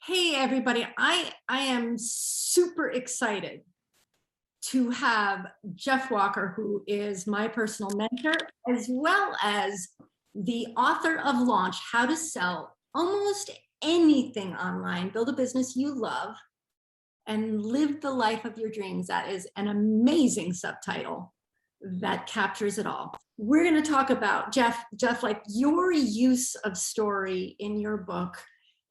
Hey, everybody. I am super excited to have Jeff Walker, who is my personal mentor, as well as the author of Launch, How to Sell Almost Anything Online, Build a Business You Love, and Live the Life of Your Dreams. That is an amazing subtitle that captures it all. We're going to talk about, Jeff, like your use of story in your book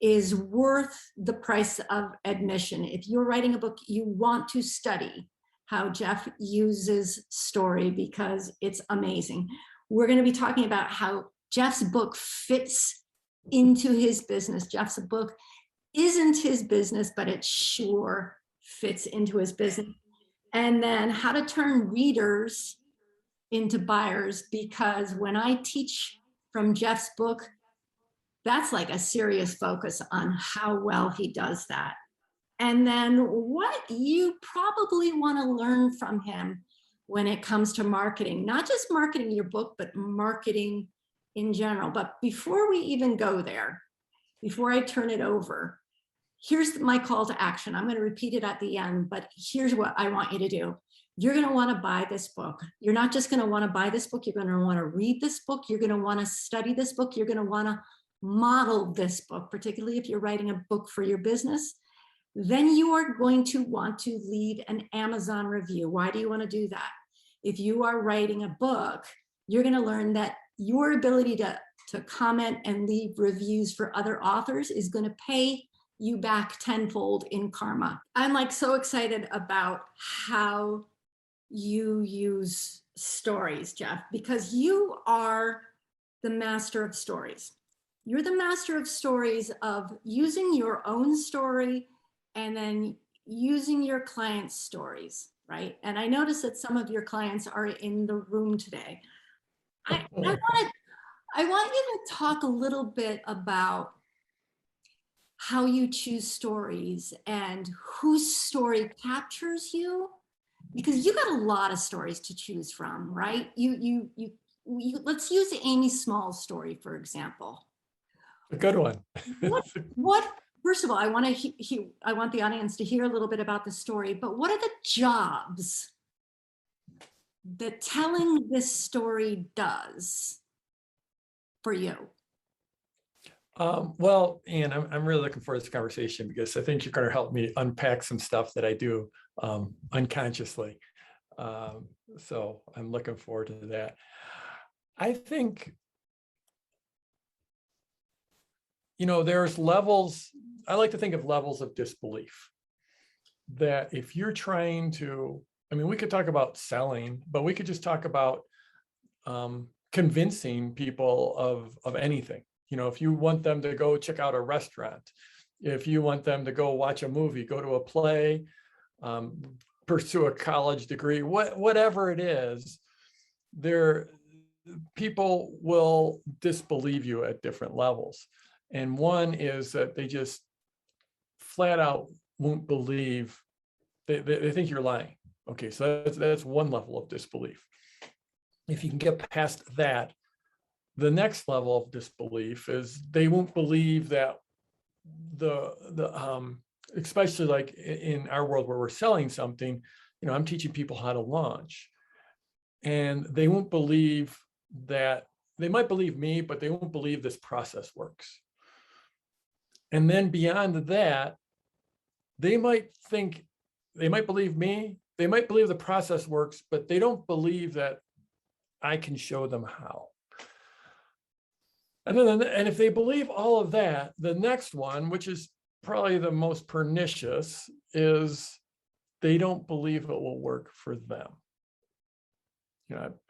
is worth the price of admission. If you're writing a book, you want to study how Jeff uses story because it's amazing. We're going to be talking about how Jeff's book fits into his business. Jeff's book isn't his business, but it sure fits into his business. And then how to turn readers into buyers, because when I teach from Jeff's book, that's like a serious focus on how well he does that. And then what you probably want to learn from him when it comes to marketing, not just marketing your book, but marketing in general. But before we even go there, before I turn it over, here's my call to action. I'm going to repeat it at the end, but here's what I want you to do. You're going to want to buy this book. You're not just going to want to buy this book. You're going to want to read this book. You're going to want to study this book. You're going to want to model this book, particularly if you're writing a book for your business. Then you are going to want to leave an Amazon review. Why do you want to do that? If you are writing a book, you're going to learn that your ability to comment and leave reviews for other authors is going to pay you back tenfold in karma. I'm like so excited about how you use stories, Jeff, because you are the master of stories. You're the master of stories, of using your own story and then using your clients' stories, right? And I notice that some of your clients are in the room today. I want you to talk a little bit about how you choose stories and whose story captures you, because you got a lot of stories to choose from, right? Let's use Amy Small's story, for example. A good one. what first of all, I want the audience to hear a little bit about the story, but what are the jobs that telling this story does for you? Well, Ian, I'm really looking forward to this conversation because I think you're going to help me unpack some stuff that I do unconsciously. So I'm looking forward to that. I think, there's levels. I like to think of levels of disbelief. That if you're trying to, we could talk about selling, but we could just talk about convincing people of anything. If you want them to go check out a restaurant, if you want them to go watch a movie, go to a play, pursue a college degree, whatever it is, people will disbelieve you at different levels. And one is that they just flat out won't believe, they think you're lying. Okay, so that's one level of disbelief. If you can get past that, the next level of disbelief is they won't believe that especially like in our world where we're selling something, I'm teaching people how to launch, and they won't believe that. They might believe me, but they won't believe this process works. And then beyond that, they might believe me, they might believe the process works, but they don't believe that I can show them how. And if they believe all of that, the next one, which is probably the most pernicious, is they don't believe it will work for them.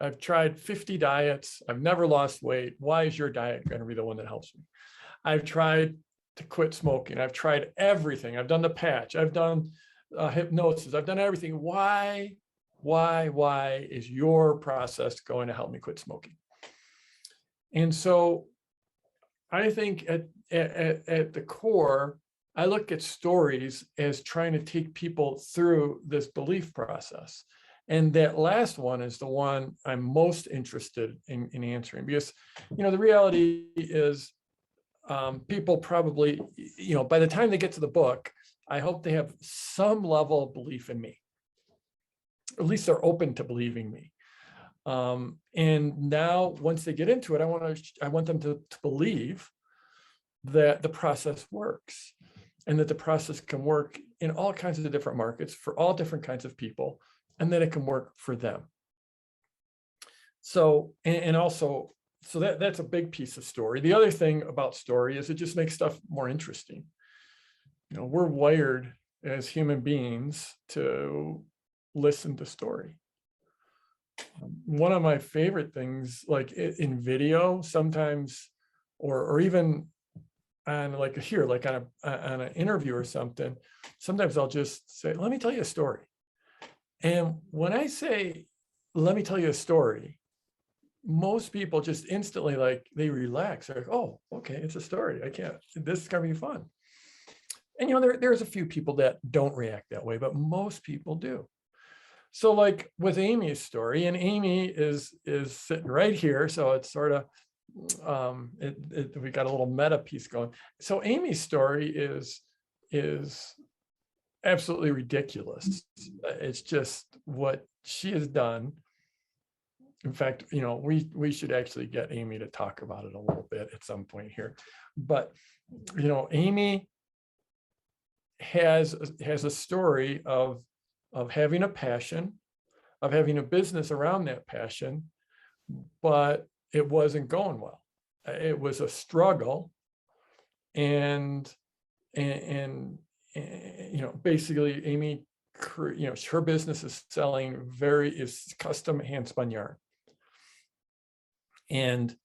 I've tried 50 diets. I've never lost weight. Why is your diet going to be the one that helps me? I've tried to quit smoking. I've tried everything. I've done the patch. I've done hypnosis. I've done everything. Why is your process going to help me quit smoking? And so I think at the core, I look at stories as trying to take people through this belief process. And that last one is the one I'm most interested in answering, because, the reality is people probably, by the time they get to the book, I hope they have some level of belief in me. At least they're open to believing me. And now once they get into it, I want them to believe that the process works, and that the process can work in all kinds of different markets for all different kinds of people, and that it can work for them. So, so that's a big piece of story. The other thing about story is it just makes stuff more interesting. We're wired as human beings to listen to story. One of my favorite things, like in video sometimes, or even on on an interview or something, sometimes I'll just say, let me tell you a story. And when I say, let me tell you a story, most people just instantly, they relax. They're like, oh, okay, it's a story. This is gonna be fun. And there's a few people that don't react that way, but most people do. So like with Amy's story, and Amy is sitting right here, so it's sort of we got a little meta piece going. So Amy's story is absolutely ridiculous. It's just what she has done. In fact, we should actually get Amy to talk about it a little bit at some point here. But Amy has a story of having a passion, of having a business around that passion, but it wasn't going well. It was a struggle, and basically Amy, her business is selling is custom hand spun yarn, and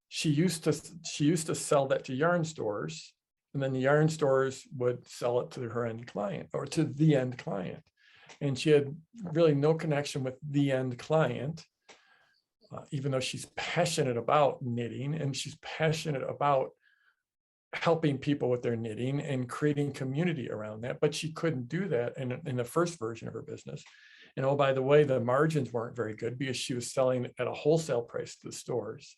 she used to sell that to yarn stores, and then the yarn stores would sell it to her end client, or to the end client. And she had really no connection with the end client, even though she's passionate about knitting, and she's passionate about helping people with their knitting and creating community around that. But she couldn't do that in the first version of her business. And oh, by the way, the margins weren't very good because she was selling at a wholesale price to the stores.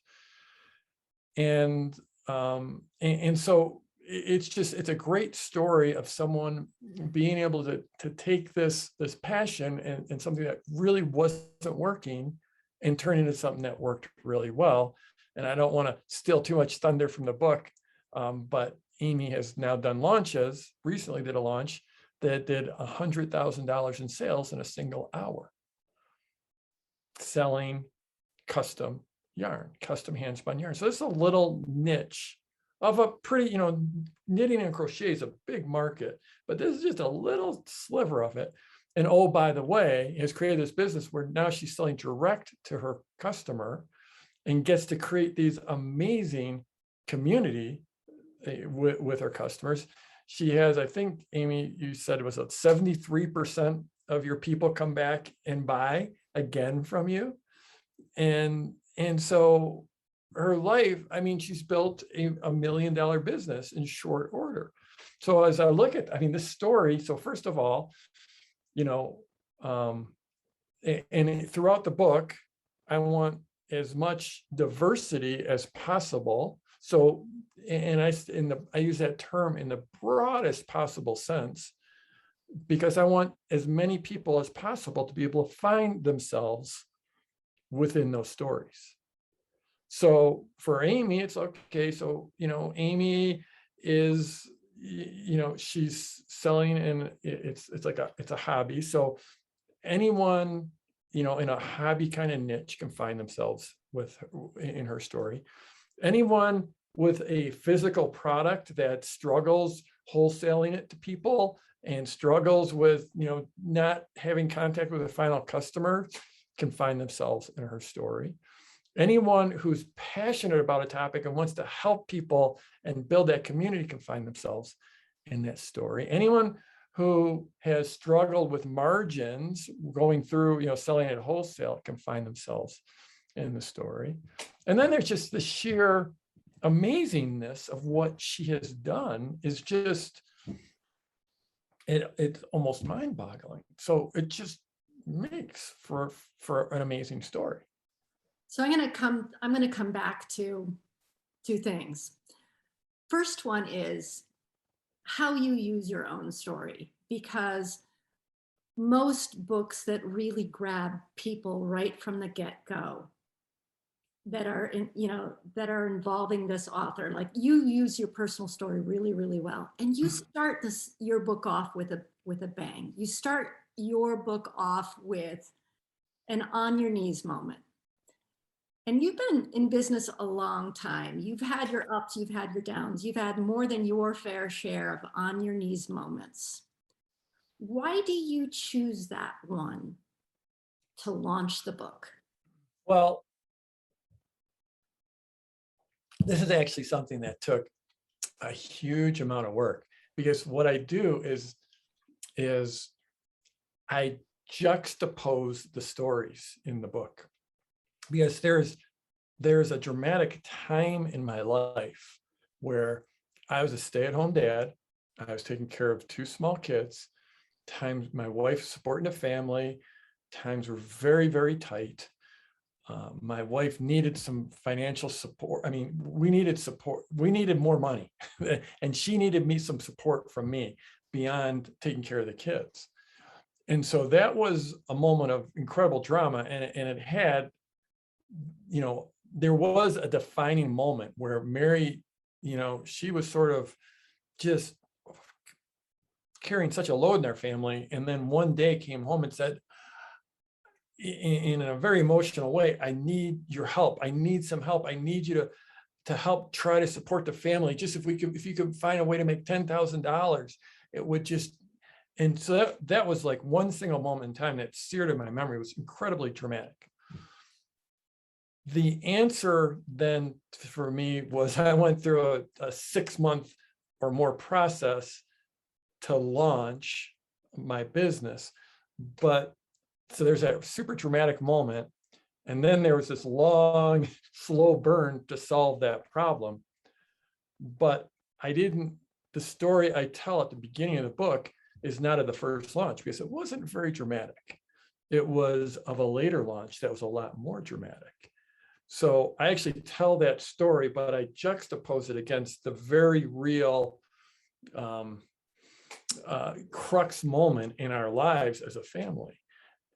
And so it's a great story of someone being able to take this passion and something that really wasn't working and turn into something that worked really well. And I don't want to steal too much thunder from the book, but Amy has now done launches, recently did a launch that did $100,000 in sales in a single hour, selling custom yarn, custom hand spun yarn. So this is a little niche of a pretty, knitting and crochet is a big market, but this is just a little sliver of it. And oh, by the way, has created this business where now she's selling direct to her customer and gets to create these amazing community with her customers. She has, I think, Amy, you said it was 73% of your people come back and buy again from you. And so her life, she's built a $1 million business in short order. So as I look at, this story, so first of all, and throughout the book, I want as much diversity as possible. So, and I use that term in the broadest possible sense, because I want as many people as possible to be able to find themselves within those stories. So for Amy, it's okay. So, Amy is, she's selling, and it's a hobby. So anyone, in a hobby kind of niche can find themselves in her story. Anyone with a physical product that struggles wholesaling it to people and struggles with, not having contact with a final customer can find themselves in her story. Anyone who's passionate about a topic and wants to help people and build that community can find themselves in that story. Anyone who has struggled with margins going through, selling at wholesale can find themselves in the story. And then there's just the sheer amazingness of what she has done is just, it's almost mind-boggling. So it just makes for an amazing story. So I'm going to come back to two things. First one is how you use your own story, because most books that really grab people right from the get-go that are that are involving this author, like you use your personal story really, really well, and you start your book off with a bang. You start your book off with an on your knees moment. And you've been in business a long time. You've had your ups, you've had your downs, you've had more than your fair share of on your knees moments. Why do you choose that one to launch the book? Well, this is actually something that took a huge amount of work, because what I do is I juxtapose the stories in the book, because there's a dramatic time in my life where I was a stay-at-home dad. I was taking care of 2 small kids. Times my wife supporting a family. Times were very, very tight. My wife needed some financial support. I mean, we needed support. We needed more money, and she needed some support from me beyond taking care of the kids. And so that was a moment of incredible drama, and it had, there was a defining moment where Mary, she was sort of just carrying such a load in their family, and then one day came home and said, in a very emotional way, I need your help. I need some help. I need you to help try to support the family. Just if you could find a way to make $10,000, it would just. And so that was like one single moment in time that seared in my memory. It was incredibly dramatic. The answer then for me was I went through a 6-month or more process to launch my business. But so there's a super dramatic moment, and then there was this long, slow burn to solve that problem. But the story I tell at the beginning of the book is not of the first launch, because it wasn't very dramatic. It was of a later launch that was a lot more dramatic. So I actually tell that story, but I juxtapose it against the very real crux moment in our lives as a family.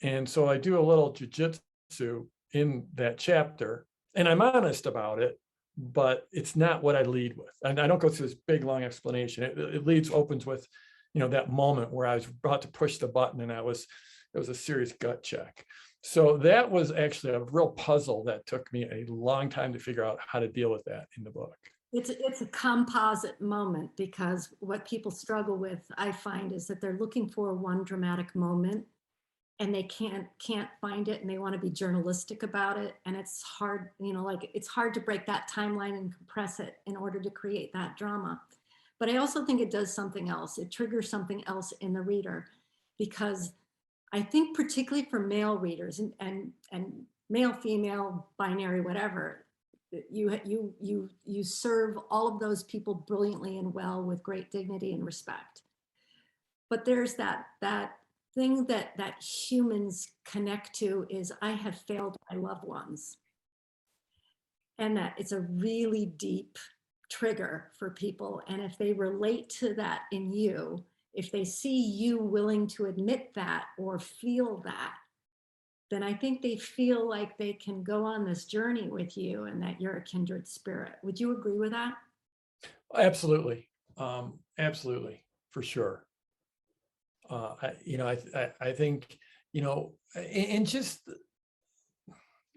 And so I do a little jujitsu in that chapter, and I'm honest about it, but it's not what I lead with. And I don't go through this big, long explanation. It opens with, that moment where I was about to push the button, and it was a serious gut check. So that was actually a real puzzle that took me a long time to figure out how to deal with that in the book. It's a composite moment, because what people struggle with, I find, is that they're looking for one dramatic moment, and they can't find it, and they want to be journalistic about it, and it's hard, it's hard to break that timeline and compress it in order to create that drama. But I also think it does something else. It triggers something else in the reader, because I think particularly for male readers and male, female, binary, whatever, you serve all of those people brilliantly and well with great dignity and respect. But there's that thing that humans connect to is, I have failed my loved ones. And that it's a really deep trigger for people. And if they relate to that in you, if they see you willing to admit that or feel that, then I think they feel like they can go on this journey with you, and that you're a kindred spirit. Would you agree with that? Absolutely. Absolutely, for sure. I think, and just,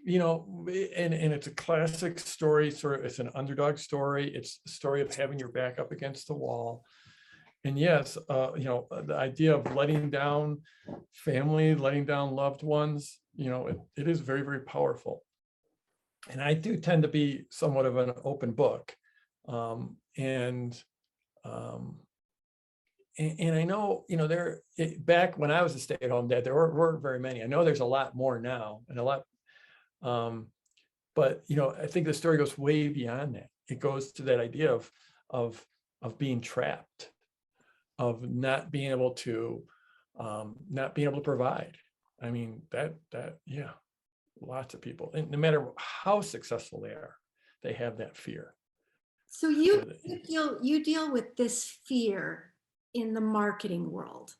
and it's a classic story, it's an underdog story. It's a story of having your back up against the wall. And yes, the idea of letting down family, letting down loved ones, it is very, very powerful. And I do tend to be somewhat of an open book. And I know, back when I was a stay-at-home dad, there weren't very many. I know there's a lot more now, and a lot, but I think the story goes way beyond that. It goes to that idea of being trapped, of not being able to provide. I mean, yeah, lots of people, and no matter how successful they are, they have that fear. So you deal with this fear in the marketing world,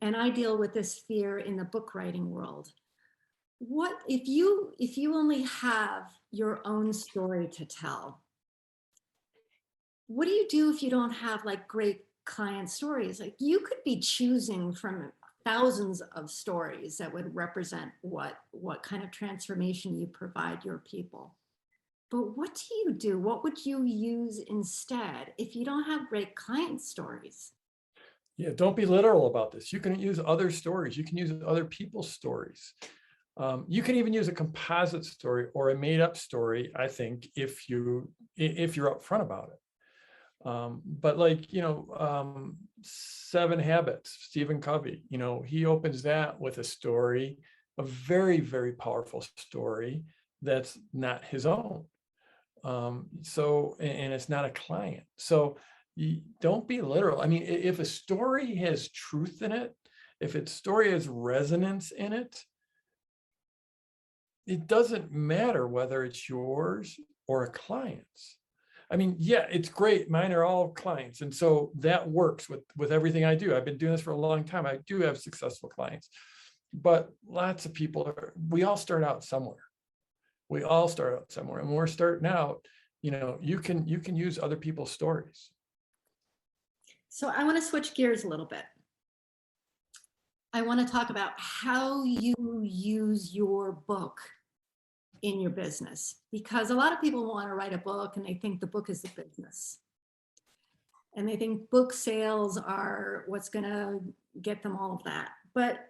and I deal with this fear in the book writing world. What if you only have your own story to tell? What do you do if you don't have like great client stories? Like you could be choosing from thousands of stories that would represent what kind of transformation you provide your people. But what do you do? What would you use instead if you don't have great client stories? Yeah, don't be literal about this. You can use other stories. You can use other people's stories. You can even use a composite story or a made up story, I think, if you're upfront about it. But like, 7 Habits, Stephen Covey, he opens that with a story, a very, very powerful story that's not his own. And it's not a client. So don't be literal. I mean, if a story has truth in it, if its story has resonance in it, it doesn't matter whether it's yours or a client's. I mean, yeah, it's great. Mine are all clients. And so that works with everything I do. I've been doing this for a long time. I do have successful clients, but lots of people we all start out somewhere. We all start out somewhere. And when we're starting out, you can use other people's stories. So I want to switch gears a little bit. I want to talk about how you use your book in your business, because a lot of people want to write a book and they think the book is the business. And they think book sales are what's going to get them all of that. But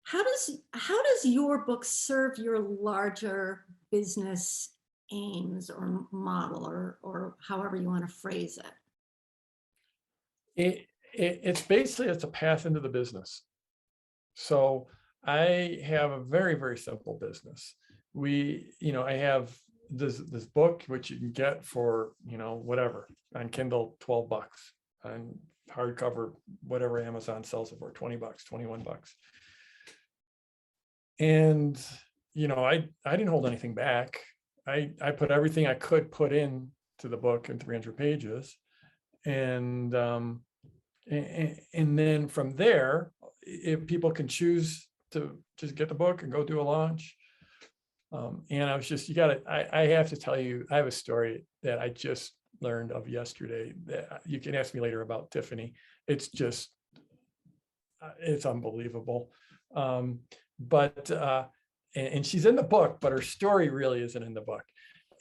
how does your book serve your larger business aims or model or however you want to phrase it? It's a path into the business. So I have a very, very simple business. I have this book, which you can get for, whatever, on Kindle, $12, on hardcover, whatever Amazon sells it for, $20, $21. And, I didn't hold anything back. I put everything I could put in to the book in 300 pages. And then from there, if people can choose to just get the book and go do a launch. And I was just, I have to tell you, I have a story that I just learned of yesterday that you can ask me later about Tiffany. It's just, it's unbelievable. But she's in the book, but her story really isn't in the book.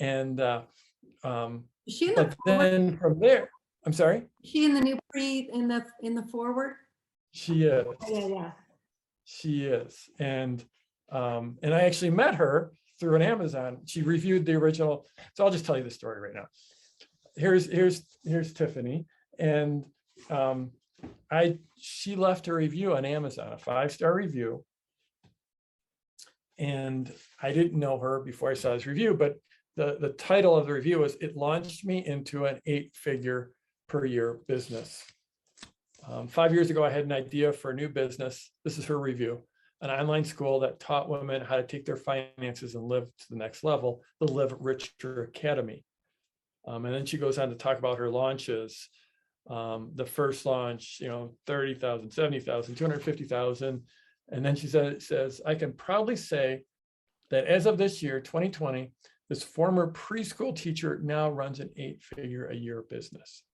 And, Is she in but the forward? then from there, I'm sorry? Is she in the new in the forward? She is. Yeah. She is. And I actually met her through an Amazon. She reviewed the original. So I'll just tell you the story right now. Here's Tiffany. And she left a review on Amazon, a 5-star review. And I didn't know her before I saw this review, but the title of the review was, "It launched me into an 8-figure per year business." 5 years ago, I had an idea for a new business. This is her review: an online school that taught women how to take their finances and live to the next level, the Live Richer Academy. And then she goes on to talk about her launches. The first launch, 30,000, 70,000, 250,000. And then she says, "I can proudly say that as of this year, 2020, this former preschool teacher now runs an 8-figure a year business."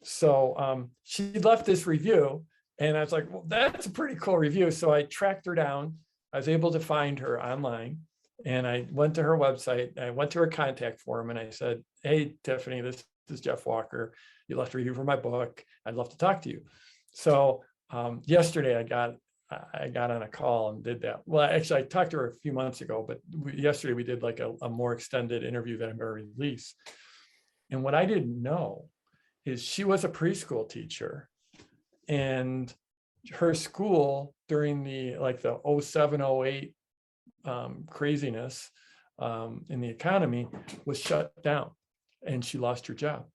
So she left this review, and I was like, well, that's a pretty cool review. So I tracked her down. I was able to find her online, and I went to her website. I went to her contact form, and I said, "Hey, Tiffany, this is Jeff Walker. You left a review for my book. I'd love to talk to you." So yesterday I got on a call and did that. Well, actually, I talked to her a few months ago, but yesterday we did like a more extended interview that I'm going to release. And what I didn't know is she was a preschool teacher, and her school during the 07, 08 craziness in the economy was shut down, and she lost her job.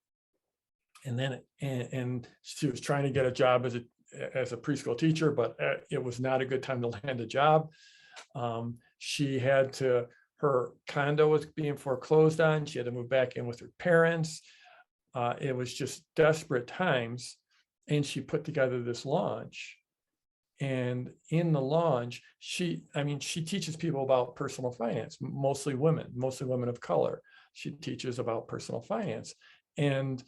And then and she was trying to get a job as a preschool teacher, but it was not a good time to land a job. Her condo was being foreclosed on. She had to move back in with her parents. It was just desperate times. And she put together this launch. And in the launch, she teaches people about personal finance, mostly women of color. She teaches about personal finance. And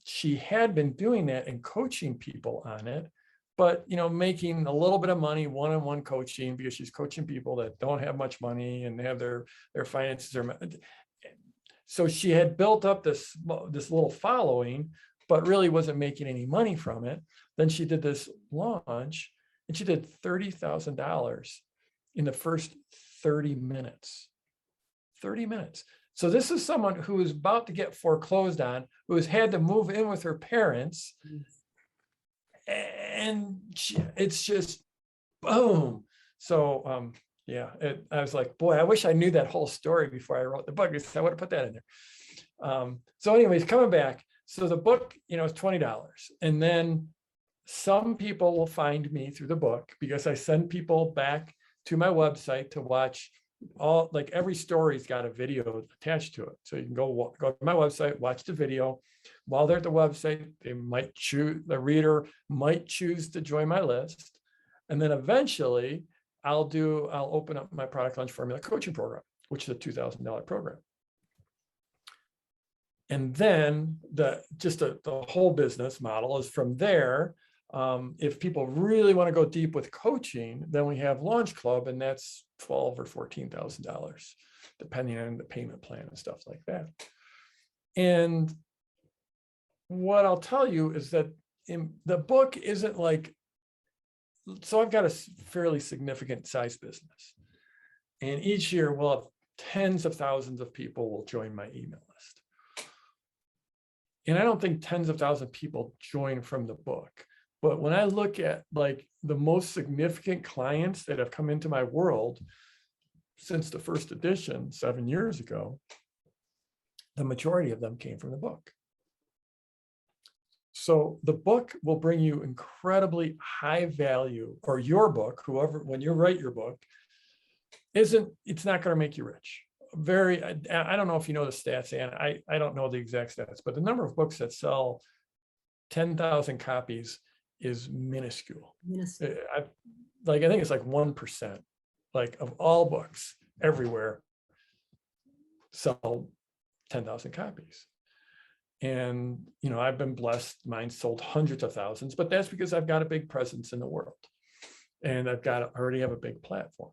she had been doing that and coaching people on it, but, making a little bit of money one-on-one coaching, because she's coaching people that don't have much money and they have their finances. So she had built up this little following, but really wasn't making any money from it. Then she did this launch and she did $30,000 in the first 30 minutes. 30 minutes. So this is someone who is about to get foreclosed on, who has had to move in with her parents. And it's just boom. So I was like, boy, I wish I knew that whole story before I wrote the book, because I would have put that in there. So anyways, coming back. So the book, is $20. And then some people will find me through the book, because I send people back to my website to watch every story's got a video attached to it. So you can go to my website, watch the video. While they're at the website, the reader might choose to join my list. And then eventually I'll open up my product launch formula coaching program, which is a $2,000 program. And then the whole business model is from there. If people really want to go deep with coaching, then we have Launch Club, and that's $12,000 or $14,000, depending on the payment plan and stuff like that. And what I'll tell you is that the book isn't so I've got a fairly significant size business, and each year we'll have tens of thousands of people will join my email list. And I don't think tens of thousands of people join from the book. But when I look at the most significant clients that have come into my world since the first edition 7 years ago, the majority of them came from the book. So the book will bring you incredibly high value, or your book, when you write your book, it's not going to make you rich. I don't know if you know the stats, and I don't know the exact stats, but the number of books that sell 10,000 copies is minuscule. I think it's 1%, of all books everywhere sell 10,000 copies. And, I've been blessed. Mine sold hundreds of thousands, but that's because I've got a big presence in the world, and I already have a big platform.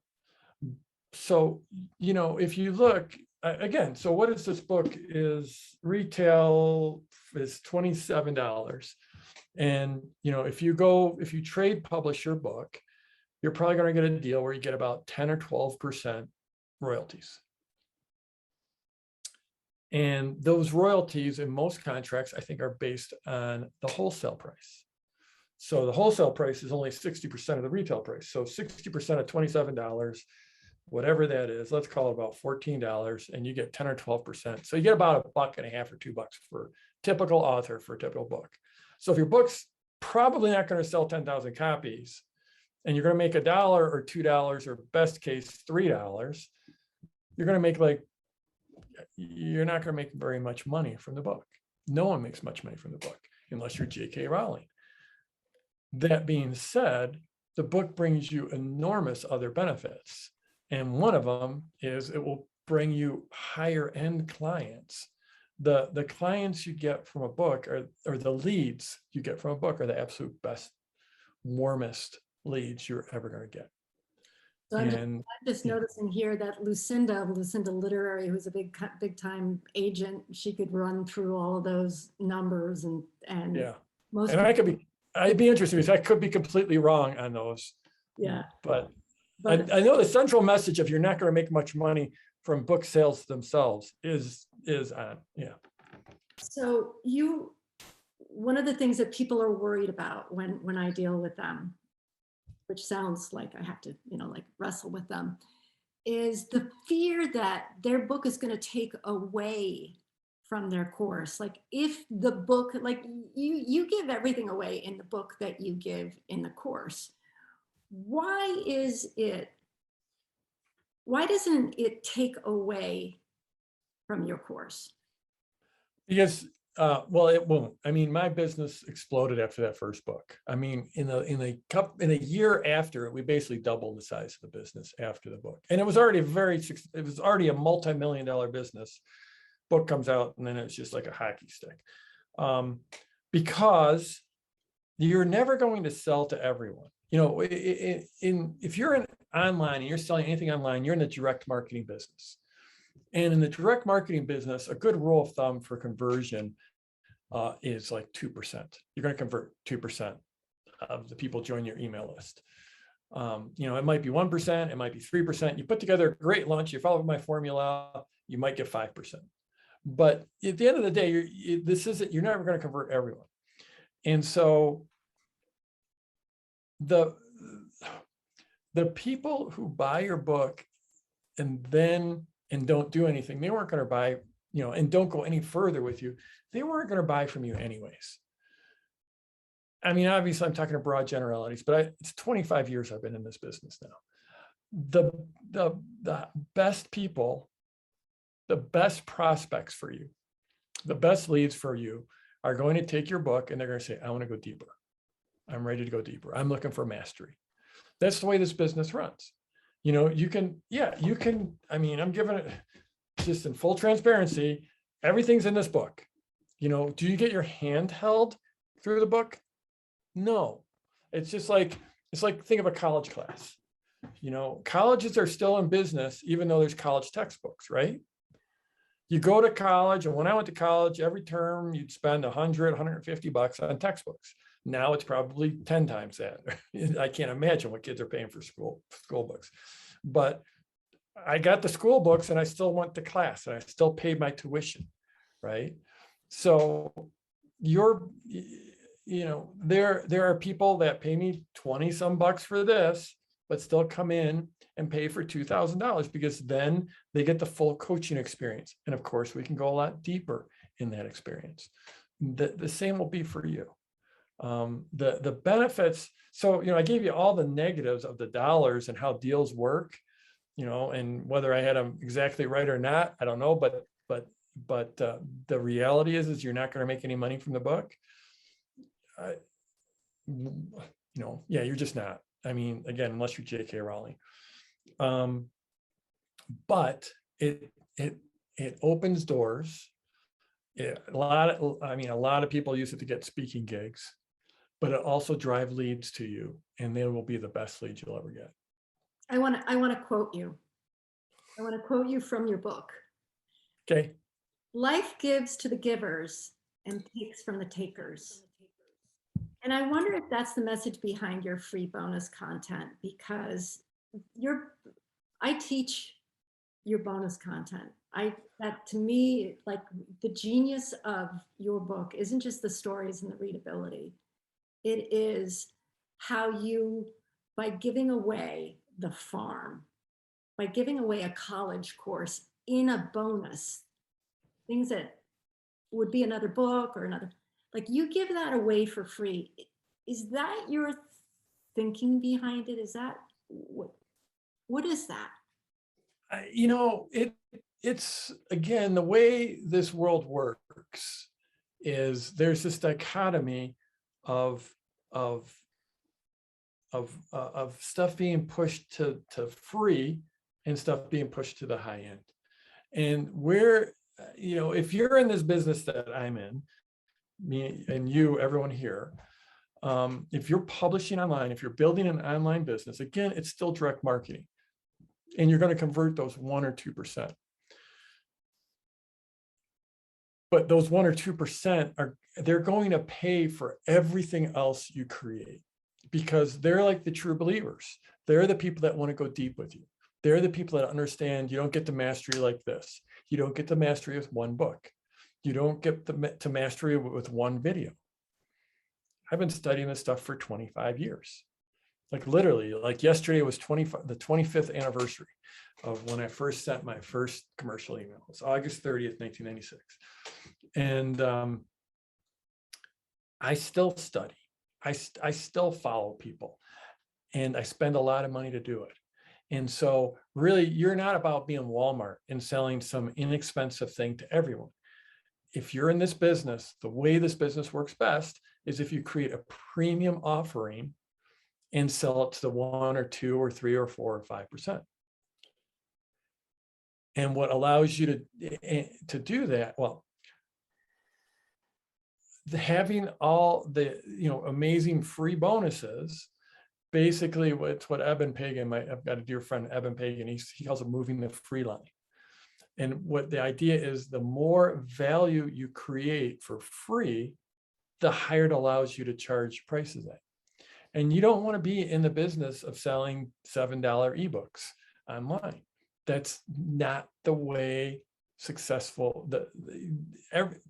So, if you look again, so what is this book? Is retail is $27. And, if you trade publish your book, you're probably going to get a deal where you get about 10 or 12% royalties. And those royalties in most contracts, I think, are based on the wholesale price. So the wholesale price is only 60% of the retail price. So 60% of $27, whatever that is, let's call it about $14, and you get 10 or 12%. So you get about $1.50 or $2 for typical author for a typical book. So if your book's probably not going to sell 10,000 copies, and you're going to make $1 or $2 or best case $3, you're not going to make very much money from the book. No one makes much money from the book unless you're J.K. Rowling. That being said, the book brings you enormous other benefits. And one of them is it will bring you higher end clients. The clients you get from a book or the leads you get from a book are the absolute best, warmest leads you're ever going to get. So I'm just noticing here that Lucinda Literary, who's a big time agent, she could run through all of those numbers and yeah. Most and I'd be interested because I could be completely wrong on those. Yeah. But I know the central message of you're not going to make much money from book sales themselves is on. Yeah. So one of the things that people are worried about when I deal with them, which sounds like I have to, wrestle with them, is the fear that their book is going to take away from their course. Like if the book, you give everything away in the book that you give in the course. Why doesn't it take away from your course? Because Well, it won't. I mean, my business exploded after that first book. I mean, in a year after, we basically doubled the size of the business after the book, and it was already a multi-million-dollar business. Book comes out, and then it's just like a hockey stick, because you're never going to sell to everyone. You know, if you're in online and you're selling anything online, you're in the direct marketing business. And in the direct marketing business, a good rule of thumb for conversion is like 2%. You're going to convert 2% of the people join your email list. You know, it might be 1%, it might be 3%. You put together a great lunch, you follow my formula, you might get 5%. But at the end of the day, you're never going to convert everyone. And so the people who buy your book and don't do anything, they weren't going to buy, you know, and don't go any further with you, they weren't going to buy from you anyways. I mean, obviously I'm talking in broad generalities, but it's 25 years I've been in this business now. The best people, the best prospects for you, the best leads for you are going to take your book and they're going to say, I want to go deeper. I'm ready to go deeper. I'm looking for mastery. That's the way this business runs. You know, you can, I mean, I'm giving it just in full transparency. Everything's in this book. You know, do you get your hand held through the book? No. It's just like, think of a college class. You know, colleges are still in business, even though there's college textbooks, right? You go to college, and when I went to college, every term you'd spend $100, $150 on textbooks. Now it's probably 10 times that. I can't imagine what kids are paying for school books. But I got the school books and I still went to class and I still paid my tuition, right? So you know, there are people that pay me 20 some bucks for this, but still come in and pay for $2,000 because then they get the full coaching experience. And of course, we can go a lot deeper in that experience. The same will be for you. The benefits. So, you know, I gave you all the negatives of the dollars and how deals work, you know, and whether I had them exactly right or not, I don't know. But the reality is you're not going to make any money from the book. You know, yeah, you're just not. I mean, again, unless you're J.K. Rowling. But it opens doors. A lot of people use it to get speaking gigs, but it also drives leads to you, and they will be the best leads you'll ever get. I want to quote you. I want to quote you from your book. Okay. Life gives to the givers and takes from the takers. And I wonder if that's the message behind your free bonus content, because I teach your bonus content. That to me, like, the genius of your book isn't just the stories and the readability. It is how you, by giving away the farm, by giving away a college course in a bonus, things that would be another book or another, like, you give that away for free. Is that your thinking behind it? Is that what is that? You know, it's again, the way this world works is there's this dichotomy of stuff being pushed to free and stuff being pushed to the high end. And where, you know, if you're in this business that I'm in, me and you, everyone here, if you're publishing online, if you're building an online business, again, it's still direct marketing, and you're going to convert those 1 or 2%. But those 1 or 2% they're going to pay for everything else you create, because they're like the true believers. They're the people that want to go deep with you. They're the people that understand you don't get to mastery like this. You don't get to mastery with one book. You don't get to mastery with one video. I've been studying this stuff for 25 years. Like literally, like yesterday was the 25th anniversary of when I first sent my first commercial email. It was August 30th, 1996. And I still study. I still follow people, and I spend a lot of money to do it. And so really, you're not about being Walmart and selling some inexpensive thing to everyone. if you're in this business, the way this business works best is if you create a premium offering and sell it to the 1 or 2 or 3 or 4 or 5%. And what allows you to do that, well, having all the amazing free bonuses, basically it's what Eben Pagan, I've got a dear friend, Eben Pagan, he calls it moving the free line. And what the idea is, the more value you create for free, the higher it allows you to charge prices at. And you don't want to be in the business of selling $7 ebooks online. That's not the way successful,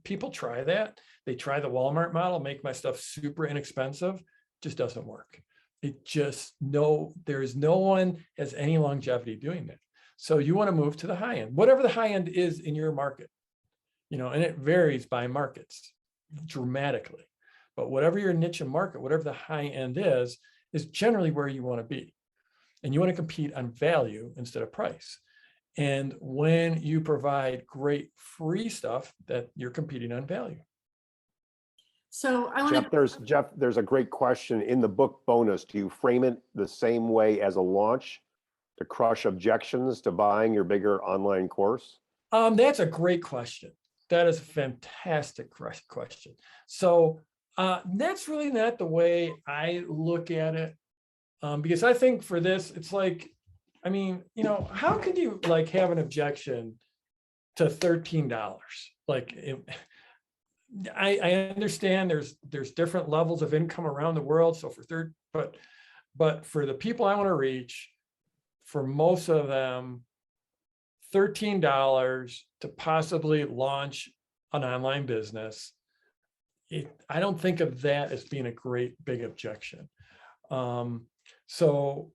people try that. They try the Walmart model, make my stuff super inexpensive, just doesn't work. There's no one has any longevity doing that. So you want to move to the high end, whatever the high end is in your market, and it varies by markets dramatically. But whatever your niche and market, whatever the high end is generally where you want to be. And you want to compete on value instead of price. And when you provide great free stuff, that you're competing on value. So I want to. Jeff, there's a great question in the book bonus. Do you frame it the same way as a launch to crush objections to buying your bigger online course? That's a great question. That is a fantastic question. So that's really not the way I look at it. Because I think for this, it's like, how could you have an objection to $13? I understand there's different levels of income around the world. So but for the people I want to reach, for most of them, $13 to possibly launch an online business, I don't think of that as being a great big objection. So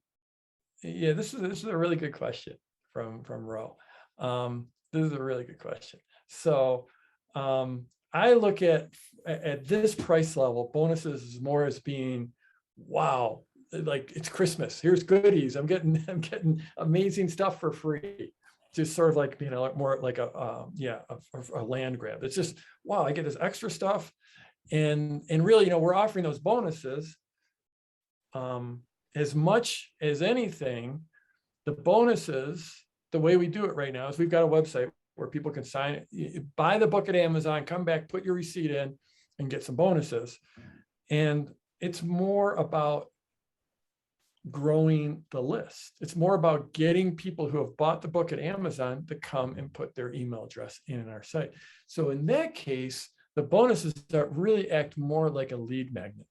yeah, this is a really good question from Ro. This is a really good question. So I look at this price level, bonuses is more as being, wow, like it's Christmas. Here's goodies. I'm getting amazing stuff for free. Just sort of like being more like a land grab. It's just, wow, I get this extra stuff, and really, we're offering those bonuses. As much as anything, the bonuses, the way we do it right now is we've got a website where people can sign it, buy the book at Amazon, come back, put your receipt in, and get some bonuses. And it's more about growing the list. It's more about getting people who have bought the book at Amazon to come and put their email address in our site. So in that case, the bonuses that really act more like a lead magnet.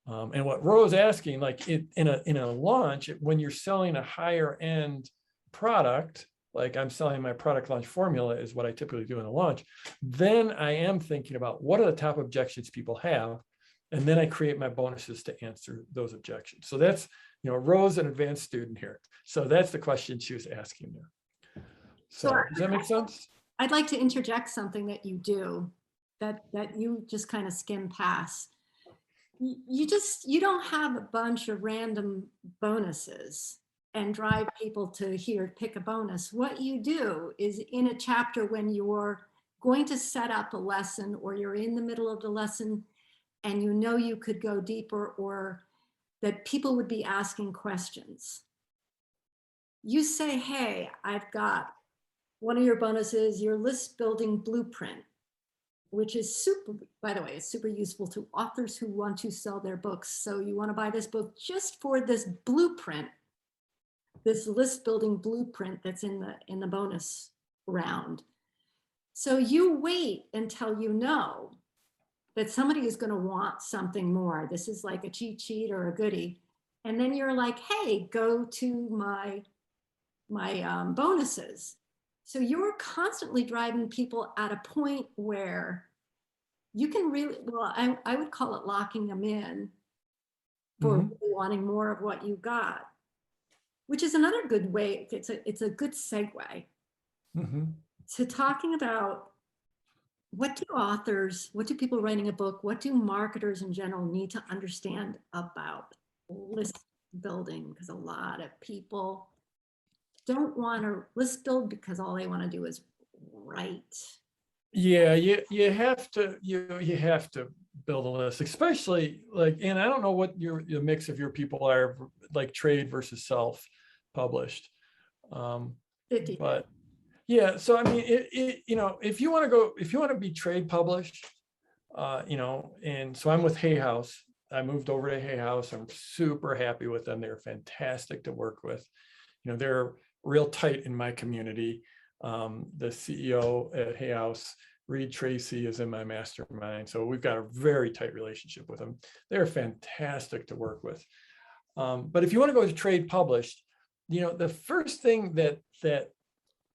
And what Ro is asking, like in a launch, when you're selling a higher end product, like I'm selling my product launch formula is what I typically do in a launch, then I am thinking about what are the top objections people have, and then I create my bonuses to answer those objections. So that's, Ro's an advanced student here. So that's the question she was asking there. So does that make sense? I'd like to interject something that you do that you just kind of skim past. You don't have a bunch of random bonuses and drive people to here, pick a bonus. What you do is in a chapter when you're going to set up a lesson or you're in the middle of the lesson and you could go deeper or that people would be asking questions. You say, hey, I've got one of your bonuses, your list building blueprint, which is super, by the way, it's super useful to authors who want to sell their books. So you want to buy this book just for this blueprint, this list building blueprint that's in the bonus round. So you wait until you know that somebody is going to want something more. This is like a cheat sheet or a goodie. And then you're like, hey, go to my bonuses. So you're constantly driving people at a point where you can really, well, I would call it locking them in for really wanting more of what you got, which is another good way. It's a good segue to talking about what do people writing a book, what do marketers in general need to understand about list building? Because a lot of people don't want to list build because all they want to do is write. Yeah, you have to you have to build a list, especially like, and I don't know what your mix of your people are, like trade versus self-published. Um, 50. but yeah, so I mean, you know, if you want to go, if you want to be trade published, you know, and so I'm with Hay House. I moved over to Hay House. I'm super happy with them. They're fantastic to work with. You know, they're real tight in my community. The CEO at Hay House, Reed Tracy, is in my mastermind. So we've got a very tight relationship with them. They're fantastic to work with. But if you want to go to trade published, you know, the first thing that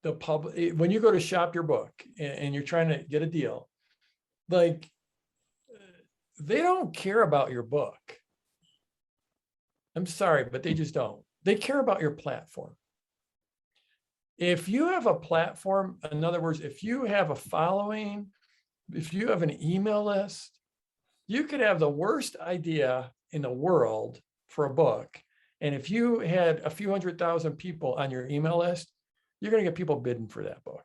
the public, when you go to shop your book and you're trying to get a deal, like they don't care about your book. I'm sorry, but they just don't. They care about your platform. If you have a platform, in other words, if you have a following, if you have an email list, you could have the worst idea in the world for a book. And if you had a few 100,000 people on your email list, you're going to get people bidding for that book.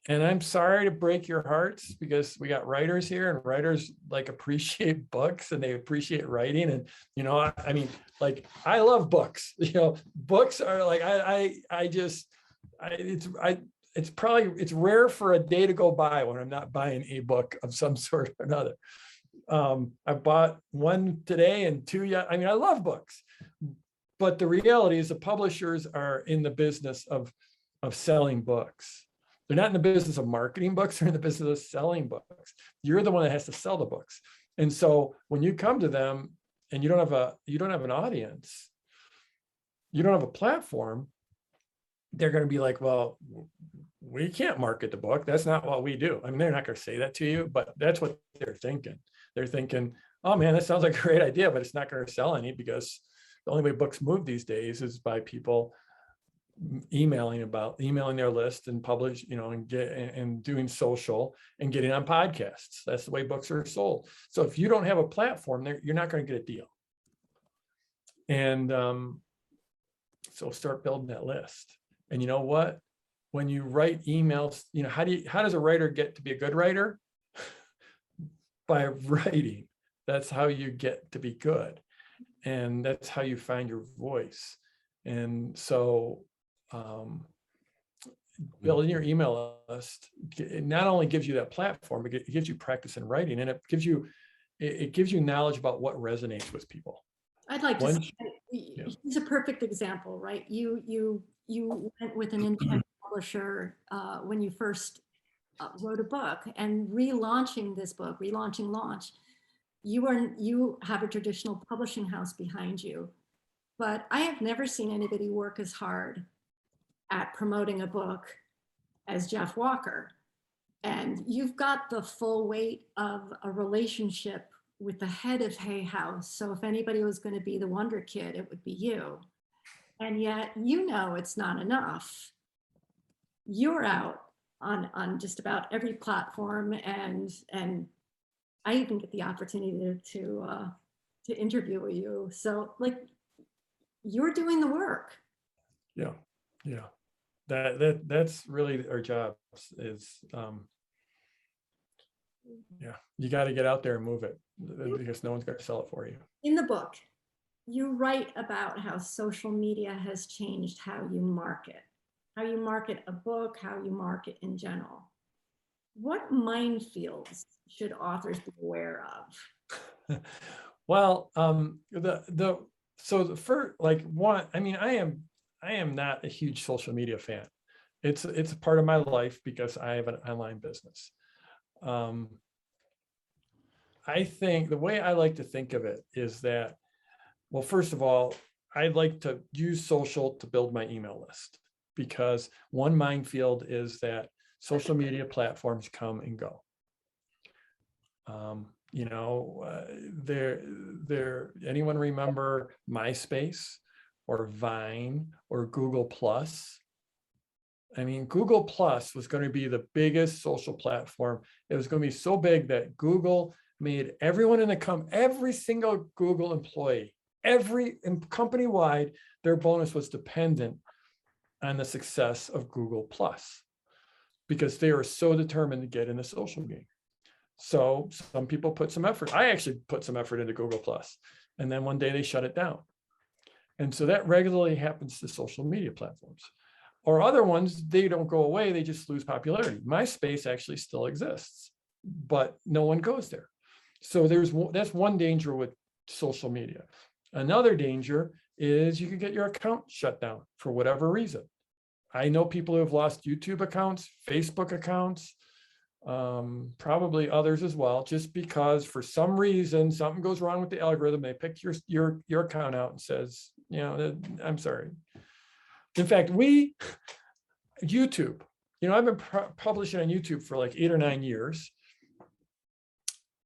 And I'm sorry to break your hearts, because we got writers here, and writers like appreciate books and they appreciate writing. And, you know, I mean, like, I love books, you know, books are like, it's probably, it's rare for a day to go by when I'm not buying a book of some sort or another. I bought one today and two yet. I mean, I love books, but the reality is the publishers are in the business of selling books. They're not in the business of marketing books, they're in the business of selling books. You're the one that has to sell the books. And so when you come to them and you don't have an audience, you don't have a platform, they're going to be like, well, we can't market the book. That's not what we do. I mean, they're not going to say that to you, but that's what they're thinking. They're thinking, oh man, that sounds like a great idea, but it's not going to sell any, because the only way books move these days is by people emailing their list and publish, you know, and doing social and getting on podcasts. That's the way books are sold. So if you don't have a platform there, you're not going to get a deal. And so start building that list. And you know what? When you write emails, you know, how does a writer get to be a good writer? By writing. That's how you get to be good. And that's how you find your voice. And so building your email list, it not only gives you that platform, but it gives you practice in writing, and it gives you knowledge about what resonates with people. I'd like to say, he's a perfect example, right? You went with an independent publisher when you first wrote a book, and relaunching this book, launch. You have a traditional publishing house behind you, but I have never seen anybody work as hard at promoting a book as Jeff Walker. And you've got the full weight of a relationship with the head of Hay House. So if anybody was going to be the wonder kid, it would be you. And yet, you know, it's not enough. You're out on just about every platform, and I even get the opportunity to interview you. So like, you're doing the work. Yeah. That's really our job is, you got to get out there and move it, because no one's going to sell it for you. In the book, you write about how social media has changed how you market a book, how you market in general. What minefields should authors be aware of? Well, so the first, like, one, I mean, I am not a huge social media fan. It's a part of my life because I have an online business. I think the way I like to think of it is that, well, first of all, I like to use social to build my email list, because one minefield is that social media platforms come and go. You know, anyone remember MySpace or Vine or Google Plus? I mean, Google Plus was going to be the biggest social platform. It was going to be so big that Google made everyone in the every single Google employee, every company-wide, their bonus was dependent on the success of Google Plus. because they are so determined to get in the social game. So some people put some effort. I actually put some effort into Google Plus, and then one day they shut it down. And so that regularly happens to social media platforms. Or other ones, they don't go away, they just lose popularity. MySpace actually still exists, but no one goes there. So that's one danger with social media. Another danger is you could get your account shut down for whatever reason. I know people who have lost YouTube accounts, Facebook accounts, probably others as well, just because for some reason something goes wrong with the algorithm. They pick your account out and says, you know, I'm sorry. In fact, YouTube, you know, I've been publishing on YouTube for like 8 or 9 years.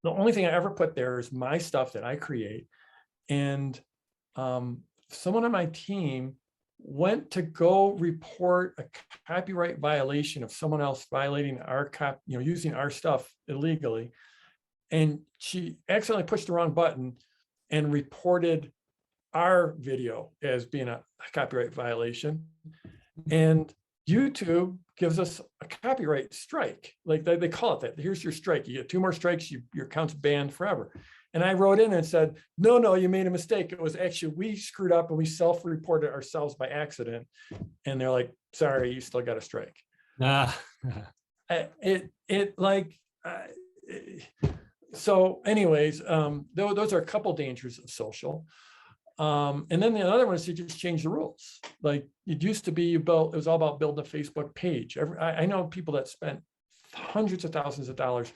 The only thing I ever put there is my stuff that I create. And someone on my team went to go report a copyright violation of someone else violating our using our stuff illegally. And she accidentally pushed the wrong button and reported our video as being a copyright violation. And YouTube gives us a copyright strike. Like they call it that. Here's your strike. You get 2 more strikes, your account's banned forever. And I wrote in and said, no, you made a mistake. It was actually, we screwed up and we self-reported ourselves by accident. And they're like, sorry, you still got a strike. So anyways, those are a couple dangers of social. And then the other one is you just change the rules. Like it used to be it was all about building a Facebook page. I know people that spent hundreds of thousands of dollars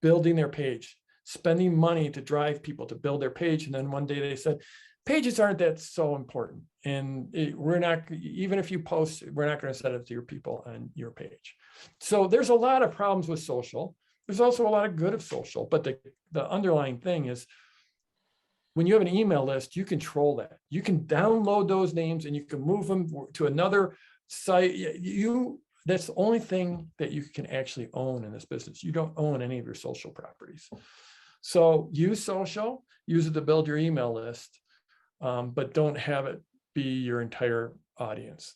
building their page, spending money to drive people to build their page. And then one day they said, pages aren't that so important. And we're not, even if you post, we're not going to set it to your people on your page. So there's a lot of problems with social. There's also a lot of good of social, but the underlying thing is when you have an email list, you control that. You can download those names and you can move them to another site. That's the only thing that you can actually own in this business. You don't own any of your social properties. So use social, use it to build your email list, but don't have it be your entire audience.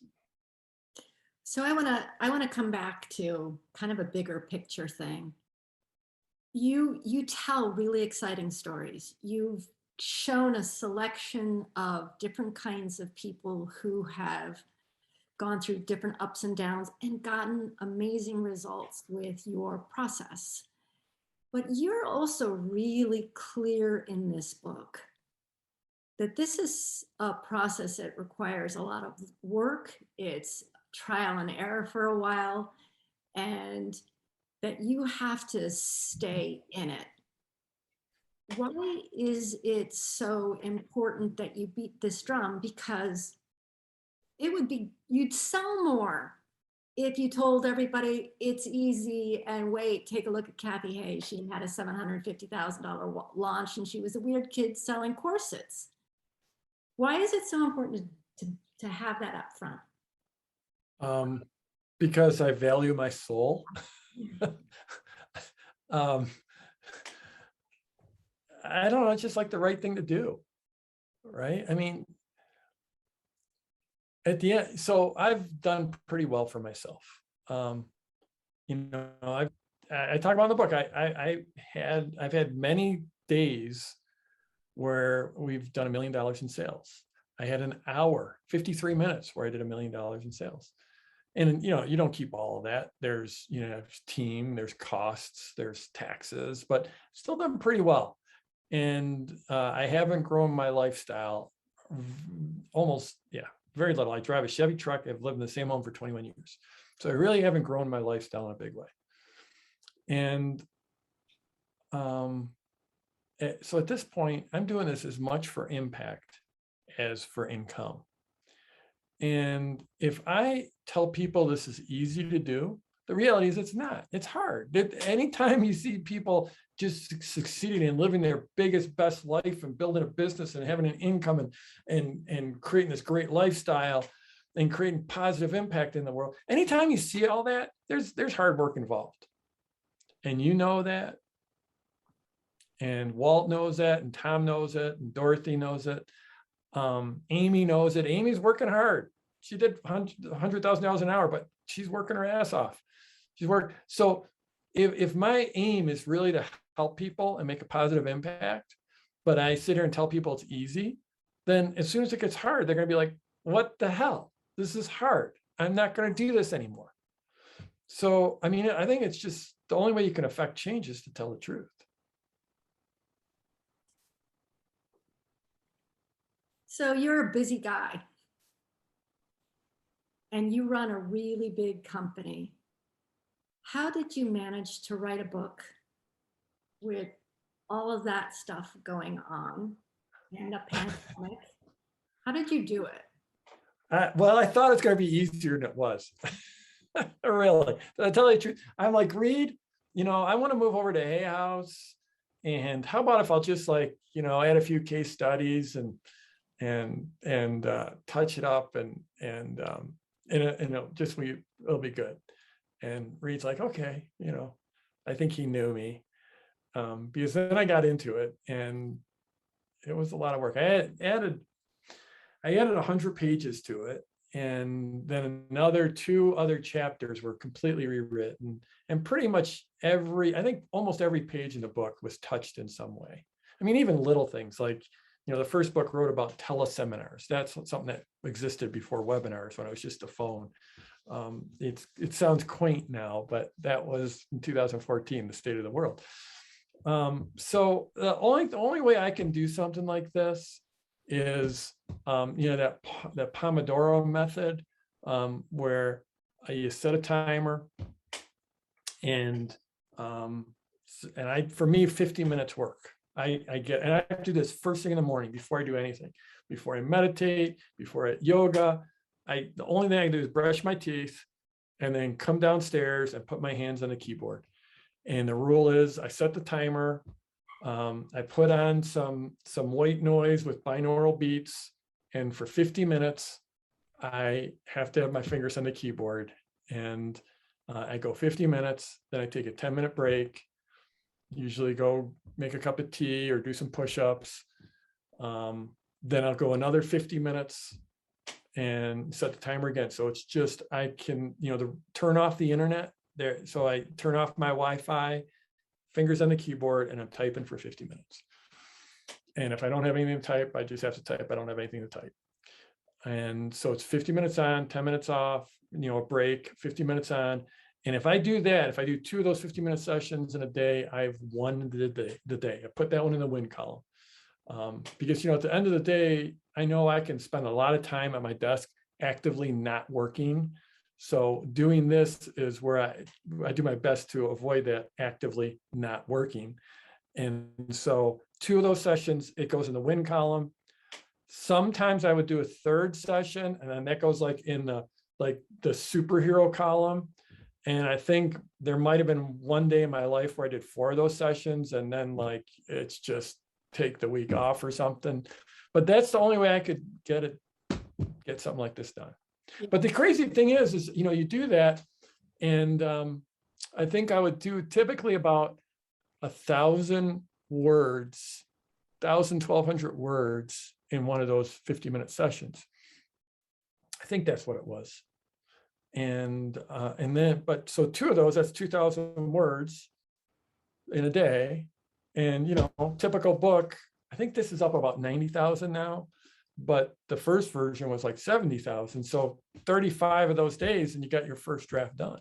So I want to come back to kind of a bigger picture thing. You tell really exciting stories. You've shown a selection of different kinds of people who have gone through different ups and downs and gotten amazing results with your process. But you're also really clear in this book that this is a process that requires a lot of work. It's trial and error for a while, and that you have to stay in it. Why is it so important that you beat this drum? Because you'd sell more if you told everybody it's easy and wait, take a look at Kathy Hayes. She had a $750,000 launch and she was a weird kid selling corsets. Why is it so important to have that up front? Because I value my soul. I don't know, it's just like the right thing to do, right? I mean, at the end, so I've done pretty well for myself. You know, I talk about in the book, I've had many days where we've done $1 million in sales. I had an hour, 53 minutes where I did $1 million in sales. And, you know, you don't keep all of that. There's, you know, team, there's costs, there's taxes, but still done pretty well. And I haven't grown my lifestyle very little. I drive a Chevy truck. I've lived in the same home for 21 years. So I really haven't grown my lifestyle in a big way. And so at this point, I'm doing this as much for impact as for income. And if I tell people this is easy to do, the reality is it's not. It's hard. Anytime you see people just succeeding and living their biggest, best life and building a business and having an income and creating this great lifestyle and creating positive impact in the world, anytime you see all that, there's hard work involved. And you know that. And Walt knows that, and Tom knows it, and Dorothy knows it. Amy knows it. Amy's working hard. She did $100,000 an hour, but she's working her ass off. she's worked. So if my aim is really to help people and make a positive impact, but I sit here and tell people it's easy, then as soon as it gets hard, they're going to be like, what the hell? This is hard. I'm not going to do this anymore. So, I mean, I think it's just the only way you can affect change is to tell the truth. So you're a busy guy and you run a really big company. How did you manage to write a book with all of that stuff going on and a pandemic? How did you do it? Well, I thought it's going to be easier than it was. Really, to tell you the truth, I'm like, Reed, I want to move over to Hay House, and how about if I'll just add a few case studies and touch it up and it'll be good. And Reed's like, okay, I think he knew me, because then I got into it and it was a lot of work. I added 100 pages to it. And then another 2 other chapters were completely rewritten, and pretty much I think almost every page in the book was touched in some way. I mean, even little things like, the first book wrote about teleseminars. That's something that existed before webinars, when it was just a phone. It sounds quaint now, but that was in 2014, the state of the world. So the only way I can do something like this is, that Pomodoro method, where you set a timer, and for me, 50 minutes work. I have to do this first thing in the morning before I do anything, before I meditate, before I yoga. The only thing I do is brush my teeth and then come downstairs and put my hands on the keyboard. And the rule is I set the timer. I put on some white noise with binaural beats, and for 50 minutes, I have to have my fingers on the keyboard. And I go 50 minutes, then I take a 10-minute break, usually go make a cup of tea or do some push-ups. Then I'll go another 50 minutes and set the timer again. So it's just, I can, turn off the internet there. So I turn off my Wi-Fi, fingers on the keyboard, and I'm typing for 50 minutes. And if I don't have anything to type, I just have to type. I don't have anything to type. And so it's 50 minutes on, 10 minutes off, a break, 50 minutes on. And if I do that, if I do 2 of those 50-minute sessions in a day, I've won the day. I put that one in the win column. Because, at the end of the day, I know I can spend a lot of time at my desk actively not working. So doing this is where I do my best to avoid that actively not working. And so 2 of those sessions, it goes in the win column. Sometimes I would do a 3rd session, and then that goes in the superhero column. And I think there might have been one day in my life where I did 4 of those sessions, and then it's just take the week off or something. But that's the only way I could get something like this done. But the crazy thing is you do that, and I think I would do typically about 1,000 words, 1,200 words in one of those 50-minute sessions. I think that's what it was. And then, but so 2 of those, that's 2,000 words in a day. And, typical book, I think this is up about 90,000 now, but the first version was 70,000. So 35 of those days and you got your first draft done.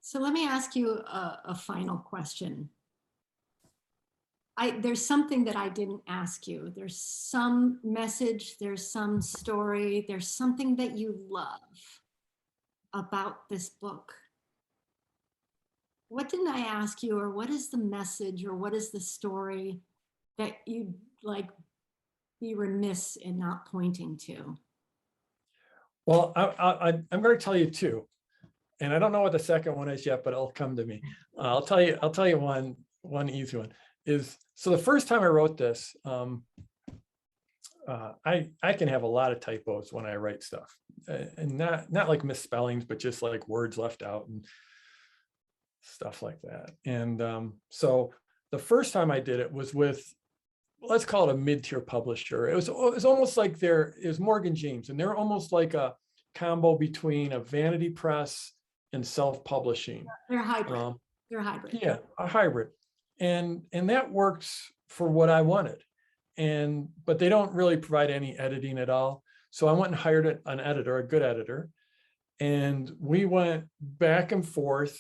So let me ask you a final question. There's something that I didn't ask you. There's some message, there's some story, there's something that you love about this book. What didn't I ask you, or what is the message, or what is the story that you'd be remiss in not pointing to? Well, I'm going to tell you 2, and I don't know what the second one is yet, but it'll come to me. I'll tell you one easy one. So the first time I wrote this, I can have a lot of typos when I write stuff, and not like misspellings, but just words left out and stuff like that. And so the first time I did it was with, let's call it a mid-tier publisher. It was almost like it was Morgan James, and they're almost like a combo between a vanity press and self-publishing. They're hybrid. Um, They're hybrid. yeah, a hybrid. And that works for what I wanted. But they don't really provide any editing at all. So I went and hired an editor, a good editor. And we went back and forth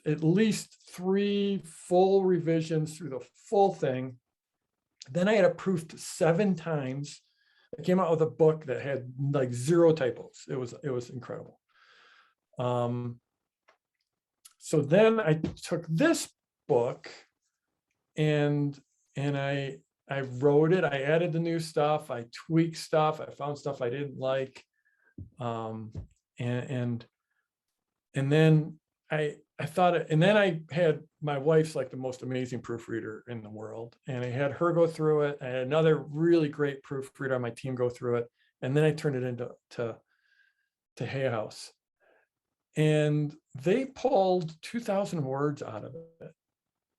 at least 3 full revisions through the full thing. Then I had it proofed 7 times. I came out with a book that had like 0 typos. It was incredible. So then I took this book and I wrote it. I added the new stuff. I tweaked stuff. I found stuff I didn't like. And then I thought, and then I had my wife's like the most amazing proofreader in the world. And I had her go through it. I had another really great proofreader on my team go through it. And then I turned it into Hay House. And they pulled 2,000 words out of it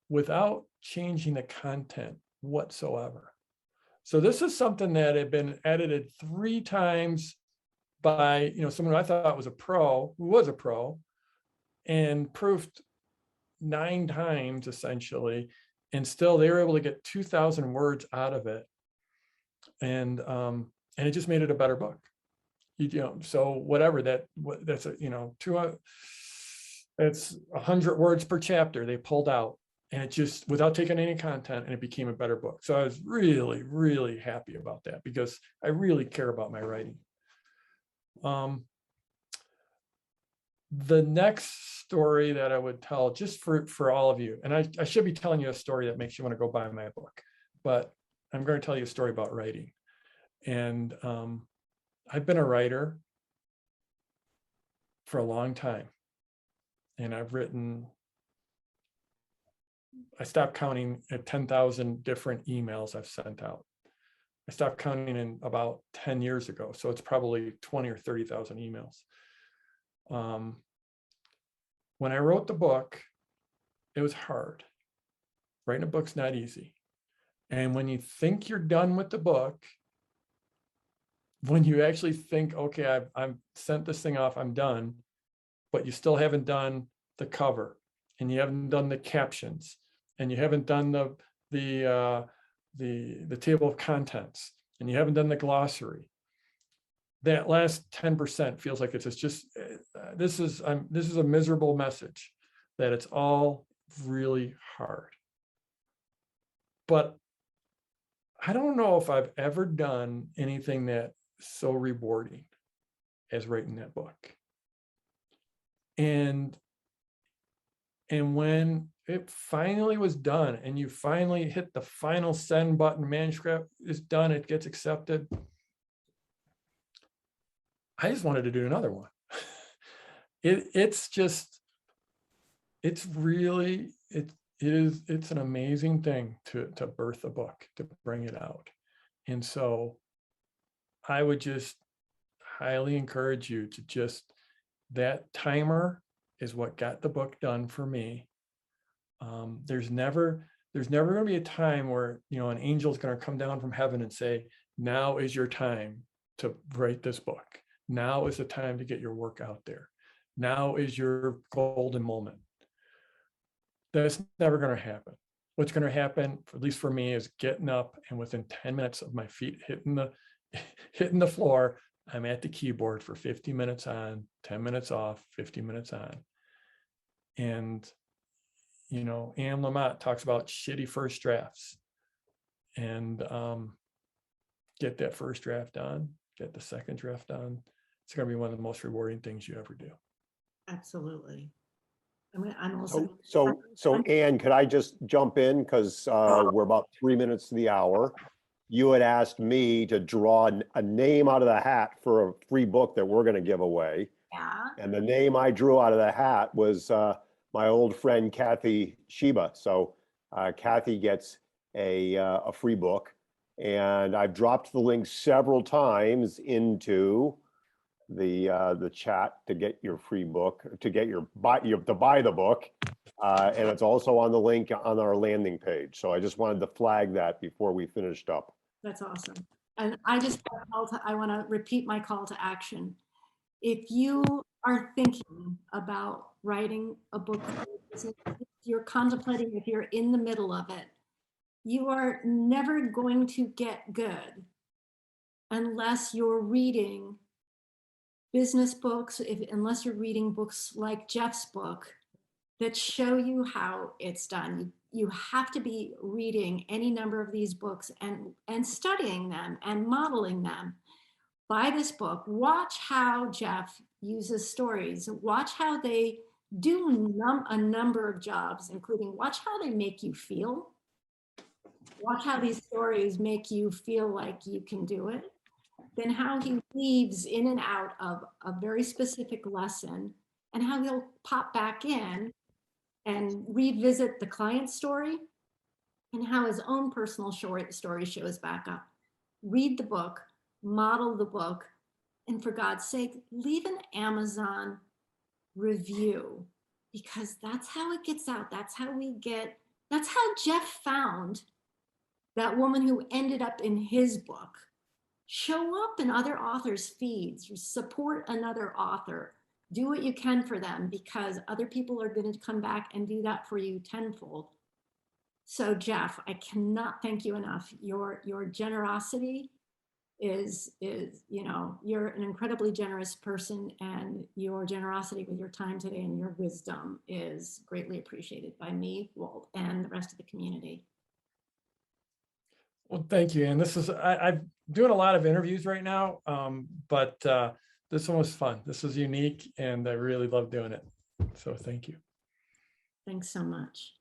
without changing the content whatsoever. So this is something that had been edited 3 times by, someone I thought was a pro, who was a pro, and proofed 9 times essentially, and still they were able to get 2,000 words out of it, and it just made it a better book. So whatever that's a 200, it's 100 words per chapter they pulled out, and it just, without taking any content, and it became a better book. So I was really, really happy about that because I really care about my writing. The next story that I would tell, just for all of you, and I should be telling you a story that makes you want to go buy my book, but I'm going to tell you a story about writing. And I've been a writer for a long time, and I've written, I stopped counting at 10,000 different emails I've sent out. I stopped counting in about 10 years ago. So it's probably 20 or 30,000 emails. When I wrote the book, it was hard. Writing a book's not easy. And when you think you're done with the book, when you actually think, okay, I've sent this thing off, I'm done, but you still haven't done the cover, and you haven't done the captions, and you haven't done the table of contents, and you haven't done the glossary. That last 10% feels like it's just this is a miserable message, that it's all really hard. But I don't know if I've ever done anything that's so rewarding as writing that book. And when it finally was done, and you finally hit the final send button, manuscript is done, it gets accepted, I just wanted to do another one. It's an amazing thing to birth a book, to bring it out. And so I would just highly encourage you to that timer is what got the book done for me. There's never going to be a time where, an angel's going to come down from heaven and say, now is your time to write this book. Now is the time to get your work out there. Now is your golden moment. That's never going to happen. What's going to happen, at least for me, is getting up, and within 10 minutes of my feet hitting the floor, I'm at the keyboard for 50 minutes on, 10 minutes off, 50 minutes on. And, Anne Lamott talks about shitty first drafts, and get that first draft done, get the second draft done. It's going to be one of the most rewarding things you ever do. Absolutely. I'm also. So Anne, could I just jump in? Because we're about 3 minutes to the hour. You had asked me to draw a name out of the hat for a free book that we're going to give away. Yeah. And the name I drew out of the hat was my old friend, Kathy Sheba. So Kathy gets a free book, and I've dropped the link several times into the chat to get your free book, to buy the book, and it's also on the link on our landing page. So I just wanted to flag that before we finished up. That's awesome. And I want to repeat my call to action. If you are thinking about writing a book, if you're contemplating, if you're in the middle of it, you are never going to get good unless you're reading business books, unless you're reading books like Jeff's book that show you how it's done. You have to be reading any number of these books and studying them and modeling them. Buy this book, watch how Jeff uses stories, watch how they do a number of jobs, including watch how they make you feel. Watch how these stories make you feel like you can do it. Then how he weaves in and out of a very specific lesson, and how he'll pop back in and revisit the client's story, and how his own personal story shows back up. Read the book, model the book, and for God's sake, leave an Amazon review, because that's how it gets out. That's how Jeff found that woman who ended up in his book. Show up in other authors' feeds, support another author, do what you can for them, because other people are going to come back and do that for you tenfold. So Jeff, I cannot thank you enough. Your generosity is, you're an incredibly generous person, and your generosity with your time today and your wisdom is greatly appreciated by me, Walt, and the rest of the community. Well, thank you. And this is, I'm doing a lot of interviews right now, but this one was fun. This is unique, and I really love doing it. So thank you. Thanks so much.